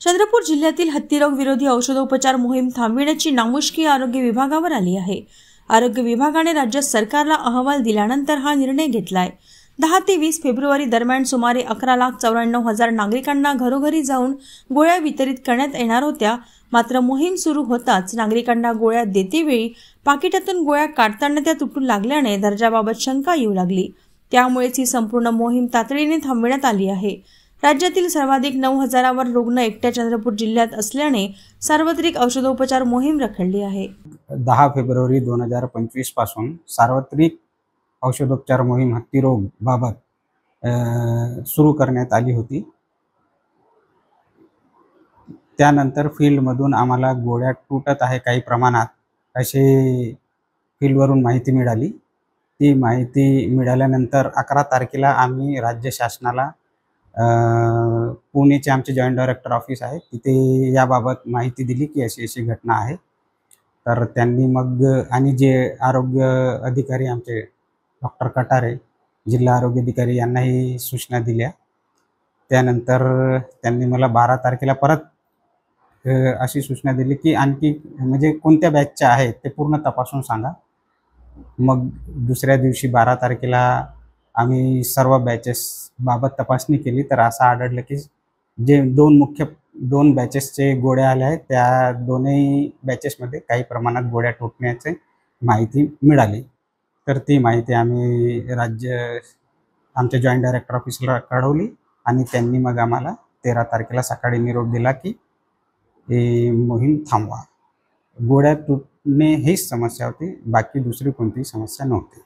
चंद्रपूर जिल्ह्यातील हत्तीरोग विरोधी औषधोपचार मोहीम थांबविण्याची नामुष्की आरोग्य विभागावर आली आहे। आरोग्य विभागाने राज्य सरकारला अहवाल दिल्यानंतर हा निर्णय घेतलाय। 10 ते 20 फेब्रुवारी दरम्यान सुमारे 11,94,000 नागरिकांना घरोघरी जाऊन गोळ्या वितरित करण्यात येणार होत्या। मात्र मोहीम सुरू होताच नागरिकांना गोळ्या देतेवेळी पाकिटातून गोळ्या काढताना त्या तुटू लागल्याने दर्जाबाबत शंका येऊ लागली। त्यामुळेच ही संपूर्ण मोहीम तातडीने थांबविण्यात आली आहे। राज्यातील सर्वाधिक 9,000वर रुग्ण एकट्या चंद्रपूर जिल्ह्यात असल्याने सार्वत्रिक औषधोपचार मोहीम रखडली आहे। 10 फेब्रुवारी 2025 पासून सार्वत्रिक औषधोपचार मोहीम हत्तीरोग बाबत सुरू करण्यात आली होती। त्यानंतर फील्डमधून आम्हाला गोळ्या तुटत आहे काही प्रमाणात असे फील्डवरून माहिती मिळाली। ती माहिती मिळाल्यानंतर 11 तारखेला आम्ही राज्य शासनाला पुणेचे आमचे जॉईंट डायरेक्टर ऑफिस आहे तिथे याबाबत माहिती दिली की अशी अशी घटना आहे। तर त्यांनी मग आणि जे आरोग्य अधिकारी आमचे डॉक्टर कटारे जिल्हा आरोग्य अधिकारी यांनाही सूचना दिल्या। त्यानंतर त्यांनी मला 12 तारखेला परत अशी सूचना दिली की आणखी म्हणजे कोणत्या बॅचच्या आहेत ते पूर्ण तपासून सांगा। मग दुसऱ्या दिवशी 12 तारखेला आम्ही सर्व बॅचेस बाबत तपासणी केली तर असं आढळलं की जे दोन बॅचेसचे गोळ्या आल्या आहेत त्या दोन्ही बॅचेसमध्ये काही प्रमाणात गोळ्या तुटण्याची माहिती मिळाली। तर ती माहिती आम्ही आमच्या जॉईंट डायरेक्टर ऑफिसला कळवली आणि त्यांनी मग आम्हाला 13 तारखेला सकाळी निरोप दिला की ही मोहीम थांबवा। गोळ्या तुटणे हीच समस्या होती, बाकी दुसरी कोणतीही समस्या नव्हती।